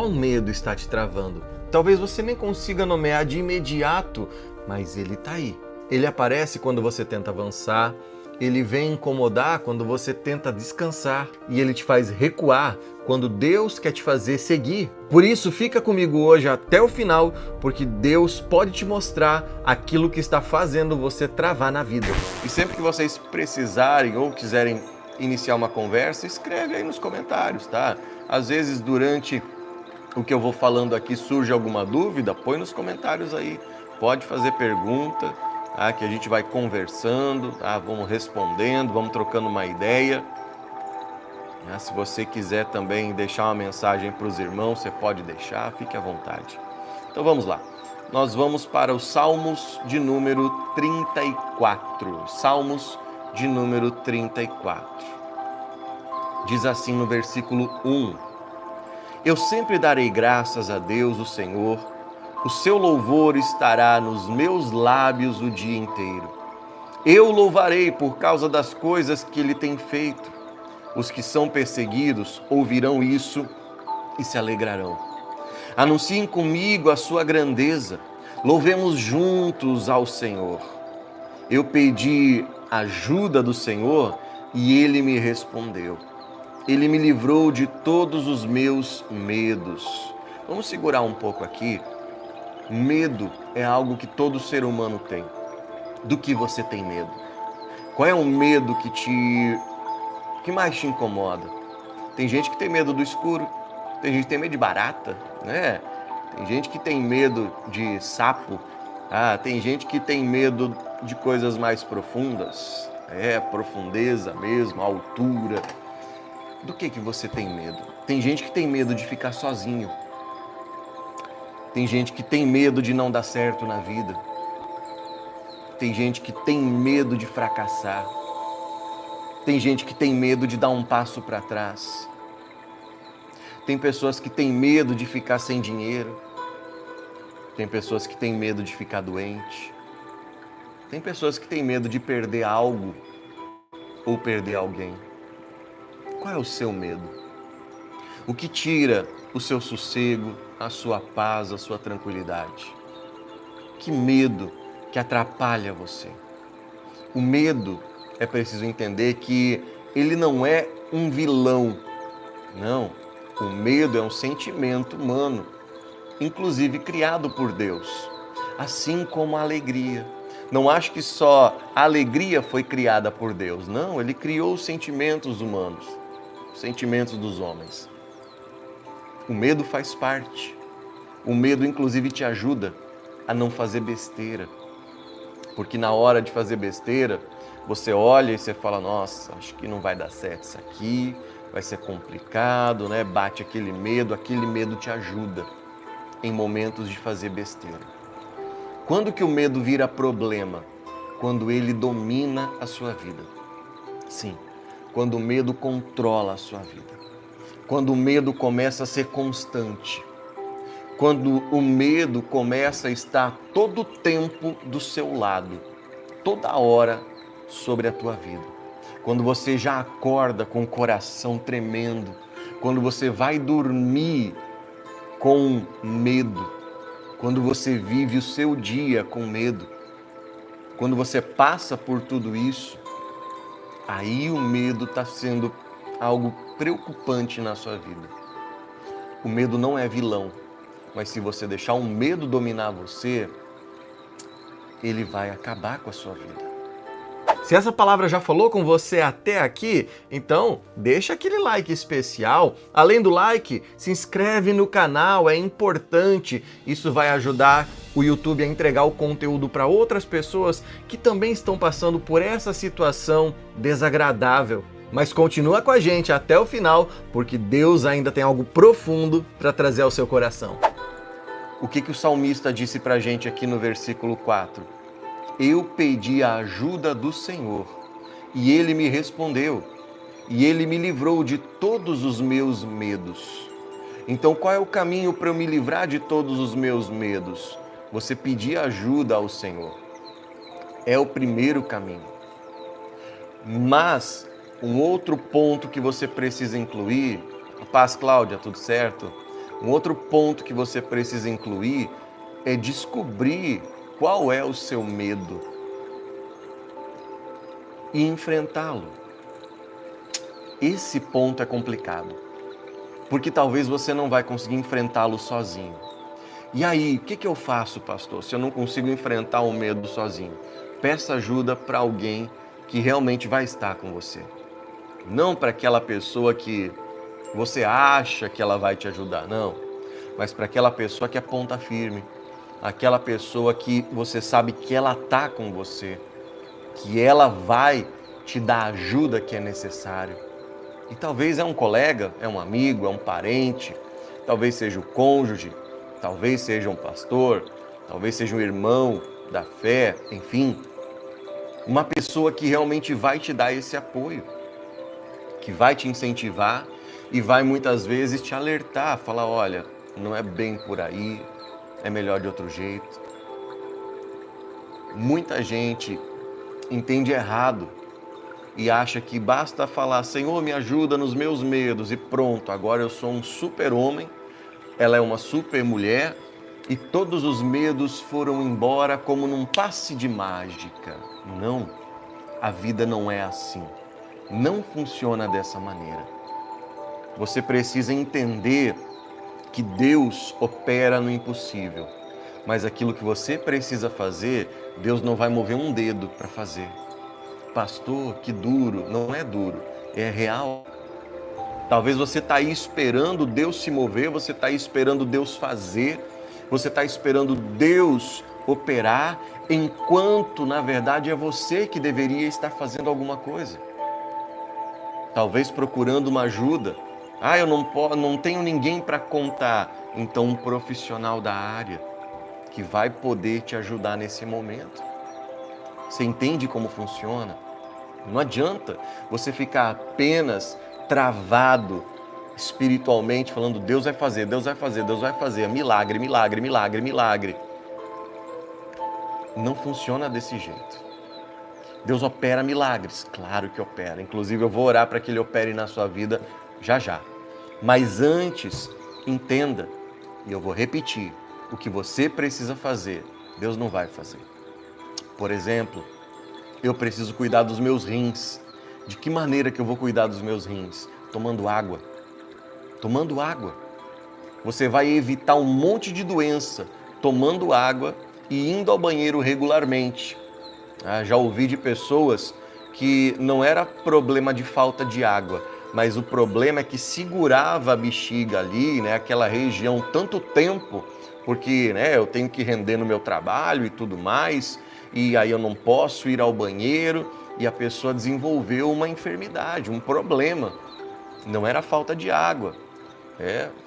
Qual medo está te travando? Talvez você nem consiga nomear de imediato, mas ele está aí. Ele aparece quando você tenta avançar, ele vem incomodar quando você tenta descansar e ele te faz recuar quando Deus quer te fazer seguir. Por isso, fica comigo hoje até o final, porque Deus pode te mostrar aquilo que está fazendo você travar na vida. E sempre que vocês precisarem ou quiserem iniciar uma conversa, escreve aí nos comentários, tá? Às vezes, durante o que eu vou falando aqui, surge alguma dúvida, põe nos comentários aí. Pode fazer pergunta, tá? Que a gente vai conversando, tá? Vamos respondendo, vamos trocando uma ideia. Se você quiser também deixar uma mensagem para os irmãos, você pode deixar, fique à vontade. Então vamos lá. Nós vamos para os Salmos de número 34. Salmos de número 34. Diz assim no versículo 1. Eu sempre darei graças a Deus, o Senhor. O seu louvor estará nos meus lábios o dia inteiro. Eu louvarei por causa das coisas que Ele tem feito. Os que são perseguidos ouvirão isso e se alegrarão. Anunciem comigo a sua grandeza. Louvemos juntos ao Senhor. Eu pedi ajuda do Senhor e Ele me respondeu. Ele me livrou de todos os meus medos. Vamos segurar um pouco aqui. Medo é algo que todo ser humano tem. Do que você tem medo? Qual é o medo que mais te incomoda? Tem gente que tem medo do escuro, tem gente que tem medo de barata, né? Tem gente que tem medo de sapo, tem gente que tem medo de coisas mais profundas, profundeza mesmo, altura. Do que você tem medo? Tem gente que tem medo de ficar sozinho. Tem gente que tem medo de não dar certo na vida. Tem gente que tem medo de fracassar. Tem gente que tem medo de dar um passo para trás. Tem pessoas que têm medo de ficar sem dinheiro. Tem pessoas que têm medo de ficar doente. Tem pessoas que têm medo de perder algo ou perder alguém. Qual é o seu medo? O que tira o seu sossego, a sua paz, a sua tranquilidade? Que medo que atrapalha você? O medo, é preciso entender que ele não é um vilão. Não, o medo é um sentimento humano, inclusive criado por Deus, assim como a alegria. Não acho que só a alegria foi criada por Deus. Não, Ele criou os sentimentos humanos, os sentimentos dos homens. O medo faz parte. O medo, inclusive, te ajuda a não fazer besteira. Porque na hora de fazer besteira, você olha e você fala, nossa, acho que não vai dar certo isso aqui, vai ser complicado, né? Bate aquele medo te ajuda em momentos de fazer besteira. Quando que o medo vira problema? Quando ele domina a sua vida. Sim, quando o medo controla a sua vida. Quando o medo começa a ser constante. Quando o medo começa a estar todo o tempo do seu lado, toda hora sobre a tua vida. Quando você já acorda com o coração tremendo, quando você vai dormir com medo, quando você vive o seu dia com medo, quando você passa por tudo isso, aí o medo está sendo algo preocupante na sua vida. O medo não é vilão, mas se você deixar o medo dominar você, ele vai acabar com a sua vida. Se essa palavra já falou com você até aqui, então deixa aquele like especial. Além do like, se inscreve no canal, é importante. Isso vai ajudar o YouTube a entregar o conteúdo para outras pessoas que também estão passando por essa situação desagradável. Mas continua com a gente até o final, porque Deus ainda tem algo profundo para trazer ao seu coração. O que o salmista disse para a gente aqui no versículo 4? Eu pedi a ajuda do Senhor, e Ele me respondeu, e Ele me livrou de todos os meus medos. Então, qual é o caminho para eu me livrar de todos os meus medos? Você pedir ajuda ao Senhor. É o primeiro caminho. Mas, um outro ponto que você precisa incluir, paz, Cláudia, tudo certo? Um outro ponto que você precisa incluir é descobrir qual é o seu medo e enfrentá-lo. Esse ponto é complicado, porque talvez você não vai conseguir enfrentá-lo sozinho. E aí, o que eu faço, pastor, se eu não consigo enfrentar o medo sozinho? Peça ajuda para alguém que realmente vai estar com você. Não para aquela pessoa que você acha que ela vai te ajudar, não. Mas para aquela pessoa que é ponta firme. Aquela pessoa que você sabe que ela está com você. Que ela vai te dar a ajuda que é necessário. E talvez é um colega, é um amigo, é um parente, talvez seja o cônjuge, talvez seja um pastor, talvez seja um irmão da fé, enfim. Uma pessoa que realmente vai te dar esse apoio, que vai te incentivar e vai muitas vezes te alertar, falar, olha, não é bem por aí, é melhor de outro jeito. Muita gente entende errado e acha que basta falar, Senhor, me ajuda nos meus medos e pronto, agora eu sou um super-homem, ela é uma super-mulher e todos os medos foram embora como num passe de mágica. Não, a vida não é assim, não funciona dessa maneira. Você precisa entender que Deus opera no impossível, mas aquilo que você precisa fazer, Deus não vai mover um dedo para fazer. Pastor, que duro. Não é duro, é real. Talvez você está aí esperando Deus se mover, você está aí esperando Deus fazer, você está esperando Deus operar, enquanto na verdade é você que deveria estar fazendo alguma coisa. Talvez procurando uma ajuda. Eu não tenho ninguém para contar. Então um profissional da área que vai poder te ajudar nesse momento. Você entende como funciona? Não adianta você ficar apenas travado espiritualmente, falando Deus vai fazer, Deus vai fazer, Deus vai fazer, milagre, milagre, milagre, milagre. Não funciona desse jeito. Deus opera milagres, claro que opera. Inclusive eu vou orar para que Ele opere na sua vida já já. Mas antes, entenda, e eu vou repetir, o que você precisa fazer, Deus não vai fazer. Por exemplo, eu preciso cuidar dos meus rins. De que maneira que eu vou cuidar dos meus rins? Tomando água. Tomando água. Você vai evitar um monte de doença tomando água e indo ao banheiro regularmente. Já ouvi de pessoas que não era problema de falta de água, mas o problema é que segurava a bexiga ali, aquela região tanto tempo, porque eu tenho que render no meu trabalho e tudo mais, e aí eu não posso ir ao banheiro, e a pessoa desenvolveu uma enfermidade, um problema. Não era falta de água,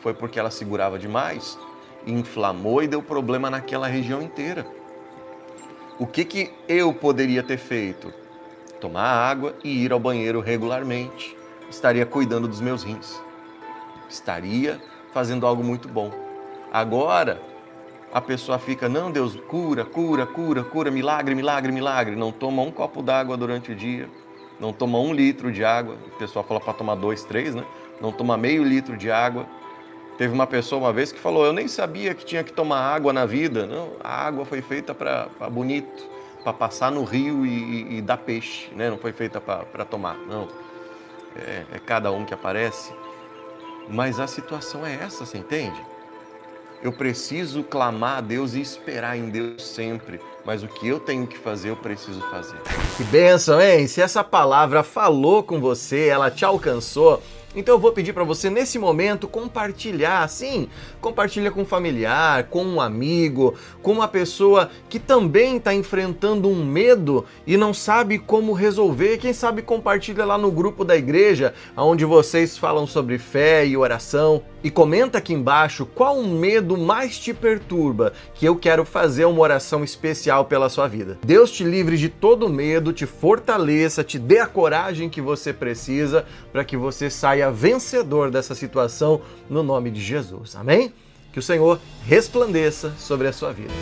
foi porque ela segurava demais, inflamou e deu problema naquela região inteira. O que eu poderia ter feito? Tomar água e ir ao banheiro regularmente. Estaria cuidando dos meus rins. Estaria fazendo algo muito bom. Agora, a pessoa fica, não, Deus, cura, cura, cura, cura, milagre, milagre, milagre. Não toma um copo d'água durante o dia. Não toma 1 litro de água. O pessoal fala para tomar 2, 3, né? Não toma meio litro de água. Teve uma pessoa uma vez que falou, eu nem sabia que tinha que tomar água na vida. Não, a água foi feita para bonito, para passar no rio e dar peixe, né? Não foi feita para tomar, não. É cada um que aparece. Mas a situação é essa, você entende? Eu preciso clamar a Deus e esperar em Deus sempre. Mas o que eu tenho que fazer, eu preciso fazer. Que bênção, hein? Se essa palavra falou com você, ela te alcançou, então eu vou pedir para você nesse momento compartilhar, sim, compartilha com um familiar, com um amigo, com uma pessoa que também está enfrentando um medo e não sabe como resolver. Quem sabe compartilha lá no grupo da igreja, onde vocês falam sobre fé e oração. E comenta aqui embaixo qual o medo mais te perturba, que eu quero fazer uma oração especial pela sua vida. Deus te livre de todo medo, te fortaleça, te dê a coragem que você precisa para que você saia vencedor dessa situação no nome de Jesus. Amém? Que o Senhor resplandeça sobre a sua vida.